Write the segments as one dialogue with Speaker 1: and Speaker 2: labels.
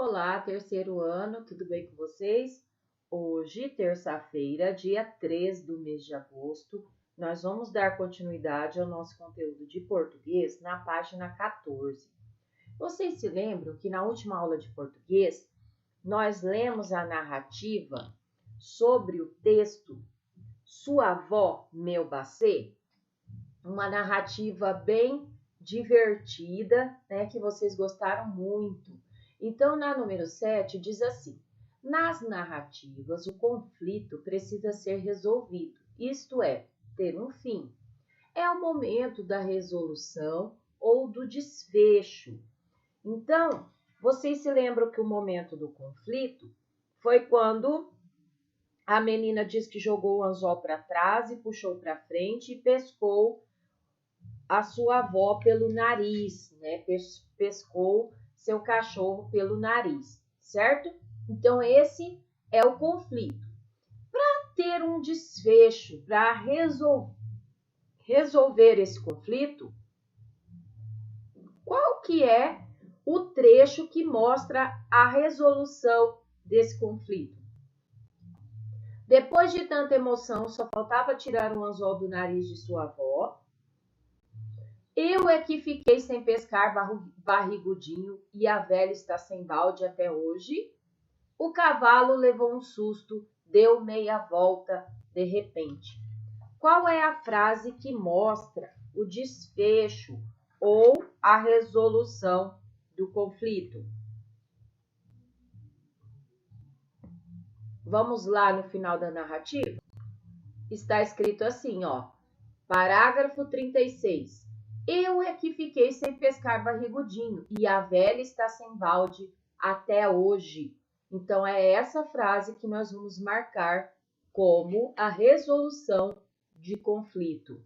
Speaker 1: Olá, terceiro ano, tudo bem com vocês? Hoje, terça-feira, dia 3 do mês de agosto, nós vamos dar continuidade ao nosso conteúdo de português na página 14. Vocês se lembram que na última aula de português, nós lemos a narrativa sobre o texto Sua Avó, Meu Bacê? Uma narrativa bem divertida, né, que vocês gostaram muito. Então, na número 7, diz assim: nas narrativas, o conflito precisa ser resolvido, isto é, ter um fim. É o momento da resolução ou do desfecho. Então, vocês se lembram que o momento do conflito foi quando a menina diz que jogou o anzol para trás e puxou para frente e pescou a sua avó pelo nariz, né? Pescou seu cachorro pelo nariz, certo? Então, esse é o conflito. Para ter um desfecho, para resolver esse conflito, qual que é o trecho que mostra a resolução desse conflito? Depois de tanta emoção, só faltava tirar o anzol do nariz de sua avó. Eu é que fiquei sem pescar barrigudinho e a velha está sem balde até hoje. O cavalo levou um susto, deu meia volta de repente. Qual é a frase que mostra o desfecho ou a resolução do conflito? Vamos lá no final da narrativa? Está escrito assim, ó. Parágrafo 36. Eu é que fiquei sem pescar barrigudinho e a velha está sem balde até hoje. Então, é essa frase que nós vamos marcar como a resolução de conflito.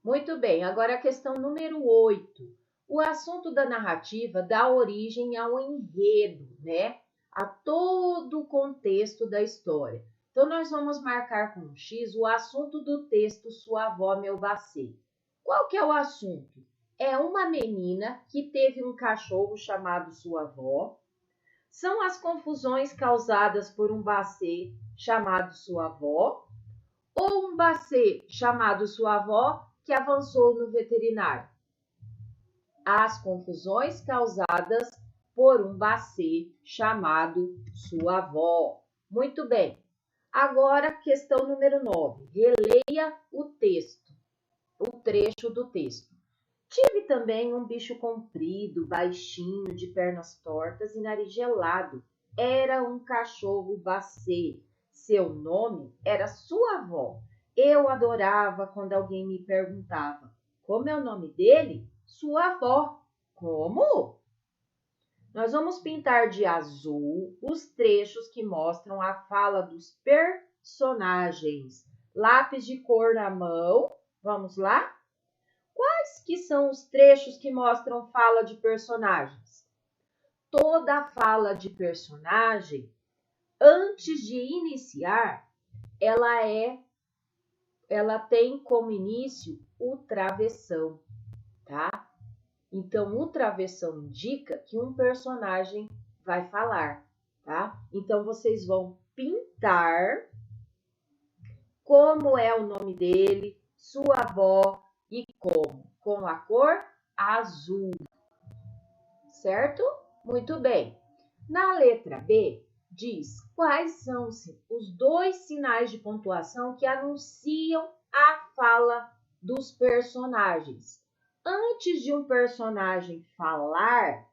Speaker 1: Muito bem, agora a questão número 8. O assunto da narrativa dá origem ao enredo, né? A todo o contexto da história. Então, nós vamos marcar com um X o assunto do texto Sua Avó, Meu Bacê. Qual que é o assunto? É uma menina que teve um cachorro chamado Sua Avó. São as confusões causadas por um bacê chamado Sua Avó ou um bacê chamado Sua Avó que avançou no veterinário. As confusões causadas por um bacê chamado Sua Avó. Muito bem. Agora, questão número 9. Releia o texto, o trecho do texto. Tive também um bicho comprido, baixinho, de pernas tortas e nariz gelado. Era um cachorro bacê. Seu nome era Sua Avó. Eu adorava quando alguém me perguntava: como é o nome dele? Sua Avó. Como? Nós vamos pintar de azul os trechos que mostram a fala dos personagens. Lápis de cor na mão. Vamos lá? Quais que são os trechos que mostram fala de personagens? Toda fala de personagem, antes de iniciar, ela tem como início o travessão, tá? Então, o travessão indica que um personagem vai falar, tá? Então, vocês vão pintar como é o nome dele, sua avó e como, com a cor azul, certo? Muito bem. Na letra B, diz quais são os dois sinais de pontuação que anunciam a fala dos personagens. Antes de um personagem falar,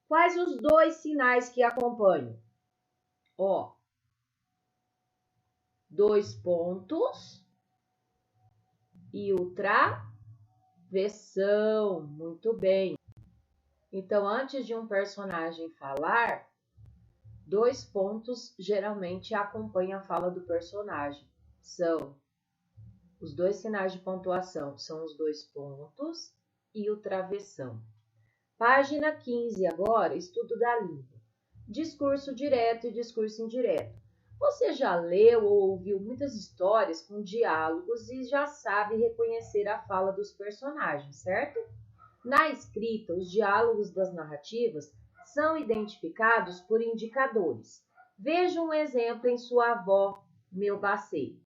Speaker 1: quais os dois sinais que acompanham? Ó, 2 pontos e o travessão. Muito bem. Então, antes de um personagem falar, 2 pontos geralmente acompanham a fala do personagem. São os dois sinais de pontuação, são os 2 pontos e o travessão. Página 15 agora, estudo da língua. Discurso direto e discurso indireto. Você já leu ou ouviu muitas histórias com diálogos e já sabe reconhecer a fala dos personagens, certo? Na escrita, os diálogos das narrativas são identificados por indicadores. Veja um exemplo em sua avó, meu baceiro.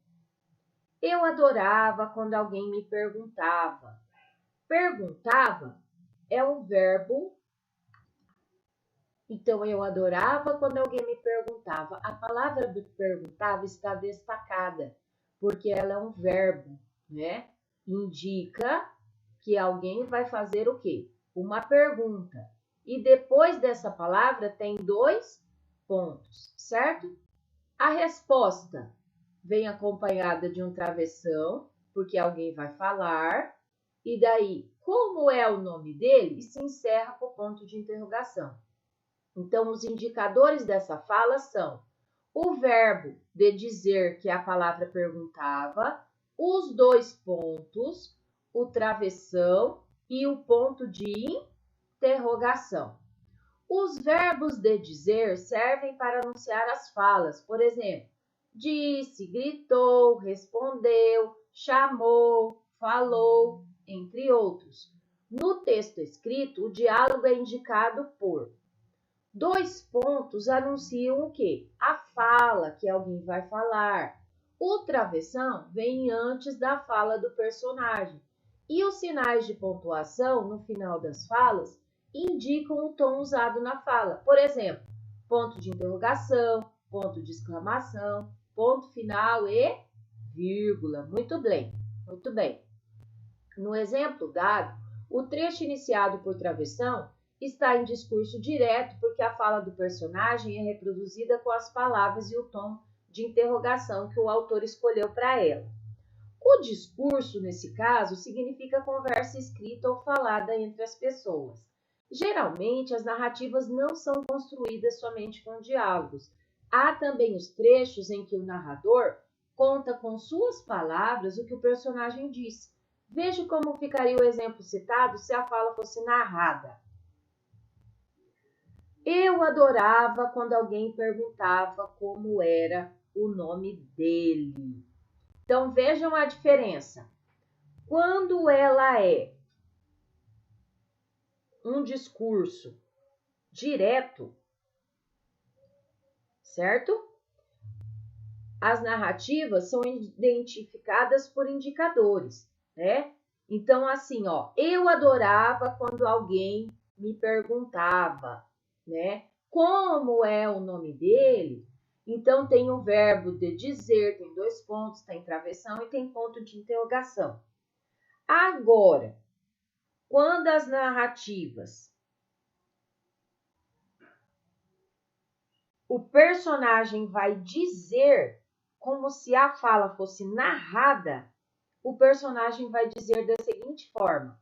Speaker 1: Eu adorava quando alguém me perguntava. Perguntava é um verbo. Então, eu adorava quando alguém me perguntava. A palavra perguntava está destacada, porque ela é um verbo, né? Indica que alguém vai fazer o quê? Uma pergunta. E depois dessa palavra tem 2 pontos, certo? A resposta vem acompanhada de um travessão, porque alguém vai falar. E daí, como é o nome dele? E se encerra com o ponto de interrogação. Então, os indicadores dessa fala são o verbo de dizer que a palavra perguntava, os 2 pontos, o travessão e o ponto de interrogação. Os verbos de dizer servem para anunciar as falas. Por exemplo, disse, gritou, respondeu, chamou, falou, entre outros. No texto escrito, o diálogo é indicado por 2 pontos anunciam o quê? A fala que alguém vai falar. O travessão vem antes da fala do personagem. E os sinais de pontuação no final das falas indicam o tom usado na fala. Por exemplo, ponto de interrogação, ponto de exclamação, ponto final e vírgula. Muito bem, muito bem. No exemplo dado, o trecho iniciado por travessão está em discurso direto porque a fala do personagem é reproduzida com as palavras e o tom de interrogação que o autor escolheu para ela. O discurso, nesse caso, significa conversa escrita ou falada entre as pessoas. Geralmente, as narrativas não são construídas somente com diálogos. Há também os trechos em que o narrador conta com suas palavras o que o personagem disse. Veja como ficaria o exemplo citado se a fala fosse narrada. Eu adorava quando alguém perguntava como era o nome dele. Então, vejam a diferença. Quando ela é um discurso direto, certo? As narrativas são identificadas por indicadores, né? Então, assim, ó, eu adorava quando alguém me perguntava, né? Como é o nome dele? Então, tem o verbo de dizer, tem 2 pontos, tem travessão e tem ponto de interrogação. Agora, quando as narrativas, o personagem vai dizer como se a fala fosse narrada, o personagem vai dizer da seguinte forma: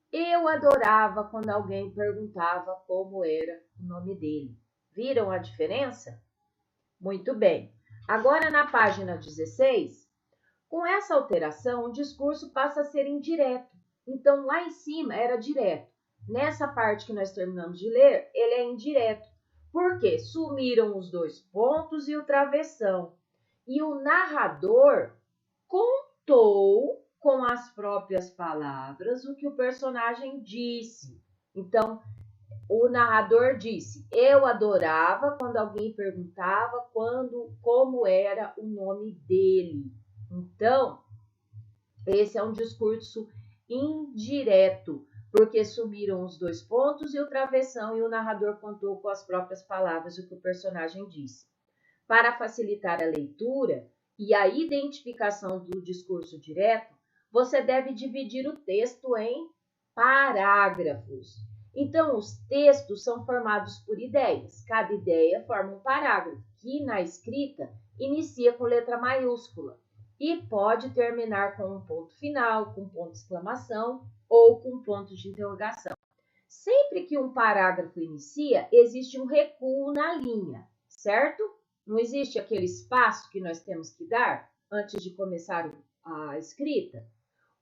Speaker 1: eu adorava quando alguém perguntava como era o nome dele. Viram a diferença? Muito bem. Agora, na página 16, com essa alteração, o discurso passa a ser indireto. Então, lá em cima era direto. Nessa parte que nós terminamos de ler, ele é indireto. Por quê? Sumiram os 2 pontos e o travessão. E o narrador contou com as próprias palavras o que o personagem disse. Então, o narrador disse: eu adorava quando alguém perguntava como era o nome dele. Então, esse é um discurso indireto, porque sumiram os 2 pontos e o travessão, e o narrador contou com as próprias palavras o que o personagem disse. Para facilitar a leitura e a identificação do discurso direto, você deve dividir o texto em parágrafos. Então, os textos são formados por ideias. Cada ideia forma um parágrafo, que na escrita inicia com letra maiúscula e pode terminar com um ponto final, com ponto de exclamação ou com ponto de interrogação. Sempre que um parágrafo inicia, existe um recuo na linha, certo? Não existe aquele espaço que nós temos que dar antes de começar a escrita?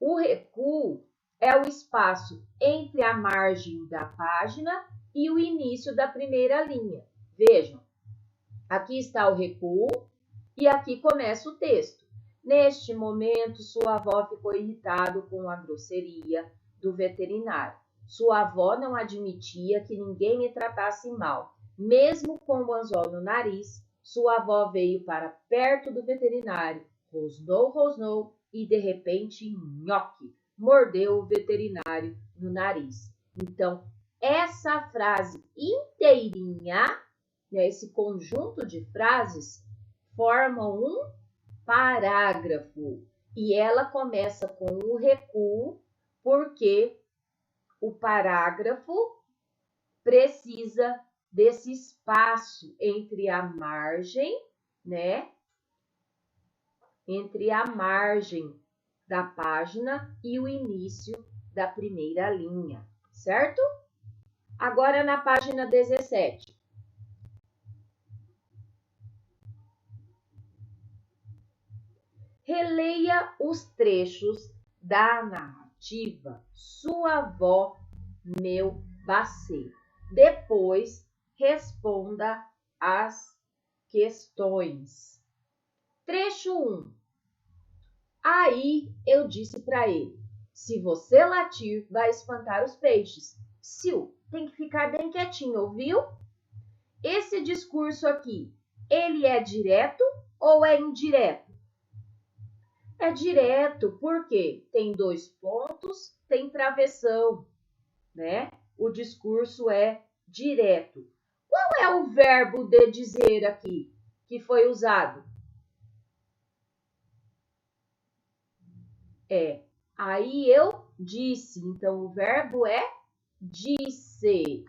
Speaker 1: O recuo é o espaço entre a margem da página e o início da primeira linha. Vejam, aqui está o recuo e aqui começa o texto. Neste momento, sua avó ficou irritada com a grosseria do veterinário. Sua avó não admitia que ninguém me tratasse mal. Mesmo com o anzol no nariz, sua avó veio para perto do veterinário, rosnou, rosnou e, de repente, nhoque, mordeu o veterinário no nariz. Então, essa frase inteirinha, né, esse conjunto de frases, formam um parágrafo. E ela começa com o recuo, porque o parágrafo precisa desse espaço entre a margem, né? Entre a margem da página e o início da primeira linha, certo? Agora na página 17. Releia os trechos da narrativa Sua avó, meu bacê. Depois, responda as questões. Trecho 1. Aí eu disse para ele: se você latir, vai espantar os peixes. Sil, tem que ficar bem quietinho, ouviu? Esse discurso aqui, ele é direto ou é indireto? É direto, porque tem 2 pontos, tem travessão, né? O discurso é direto. Qual é o verbo de dizer aqui que foi usado? Aí eu disse. Então, o verbo é disse.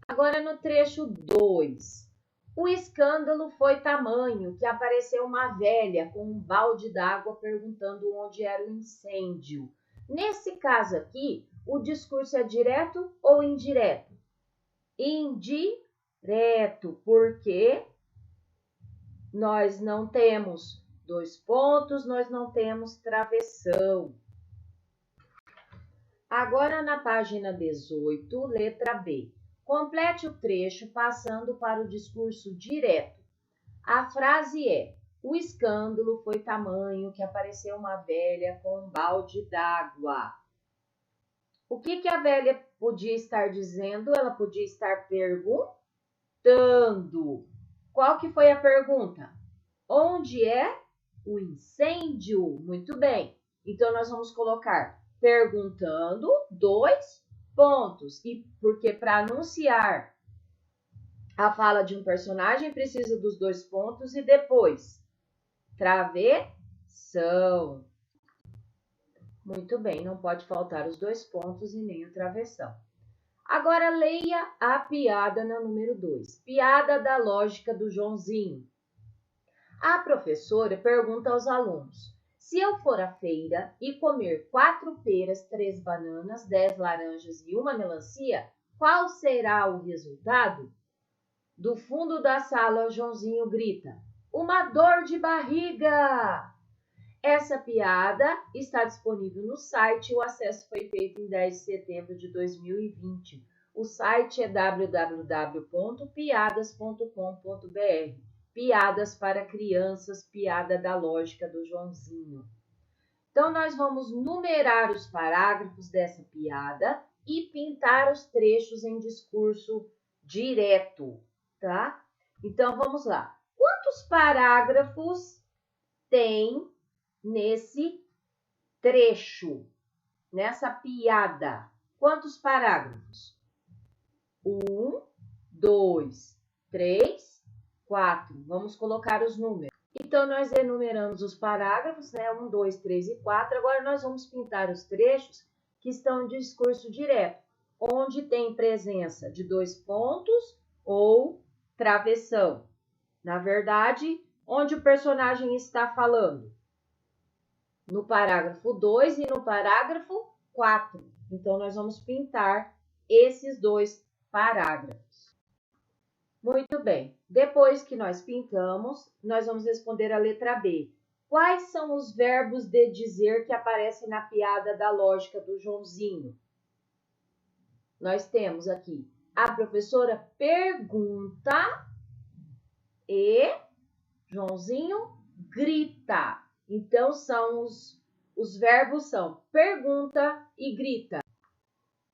Speaker 1: Agora, no trecho 2. O escândalo foi tamanho que apareceu uma velha com um balde d'água perguntando onde era o incêndio. Nesse caso aqui, o discurso é direto ou indireto? Indireto, porque nós não temos 2 pontos, nós não temos travessão. Agora na página 18, letra B. Complete o trecho passando para o discurso direto. A frase é: o escândalo foi tamanho que apareceu uma velha com um balde d'água. O que a velha podia estar dizendo? Ela podia estar perguntando. Qual que foi a pergunta? Onde é o incêndio? Muito bem. Então, nós vamos colocar perguntando, 2 pontos. E porque para anunciar a fala de um personagem precisa dos 2 pontos e depois travessão. Muito bem, não pode faltar os 2 pontos e nem o travessão. Agora leia a piada na número 2. Piada da lógica do Joãozinho. A professora pergunta aos alunos: se eu for à feira e comer 4 peras, 3 bananas, 10 laranjas e 1 melancia, qual será o resultado? Do fundo da sala, o Joãozinho grita: uma dor de barriga! Essa piada está disponível no site. O acesso foi feito em 10 de setembro de 2020. O site é www.piadas.com.br. Piadas para crianças, piada da lógica do Joãozinho. Então, nós vamos numerar os parágrafos dessa piada e pintar os trechos em discurso direto, tá? Então, vamos lá. Quantos parágrafos tem nesse trecho, nessa piada? Quantos parágrafos? 1, 2, 3, 4. Vamos colocar os números. Então, nós enumeramos os parágrafos, né? 1, 2, 3 e 4. Agora, nós vamos pintar os trechos que estão em discurso direto, onde tem presença de 2 pontos ou travessão. Na verdade, onde o personagem está falando? No parágrafo 2 e no parágrafo 4. Então, nós vamos pintar esses 2 parágrafos. Muito bem. Depois que nós pintamos, nós vamos responder a letra B. Quais são os verbos de dizer que aparecem na piada da lógica do Joãozinho? Nós temos aqui: a professora pergunta e Joãozinho grita. Então, os verbos são pergunta e grita.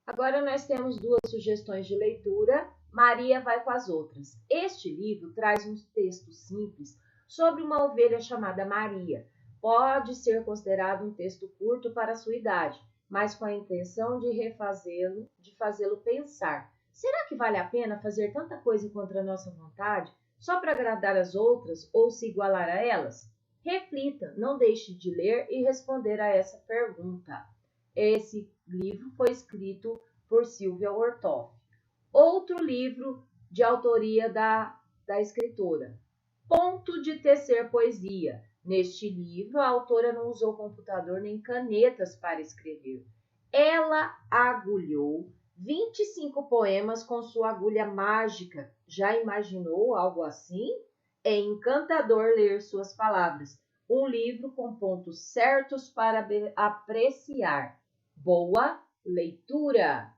Speaker 1: Agora nós temos duas sugestões de leitura. Maria vai com as outras. Este livro traz um texto simples sobre uma ovelha chamada Maria. Pode ser considerado um texto curto para a sua idade, mas com a intenção de fazê-lo pensar. Será que vale a pena fazer tanta coisa contra a nossa vontade, só para agradar as outras ou se igualar a elas? Reflita, não deixe de ler e responder a essa pergunta. Esse livro foi escrito por Silvia Ortoff. Outro livro de autoria da escritora, Ponto de Tecer Poesia. Neste livro, a autora não usou computador nem canetas para escrever. Ela agulhou 25 poemas com sua agulha mágica. Já imaginou algo assim? É encantador ler suas palavras. Um livro com pontos certos para apreciar. Boa leitura!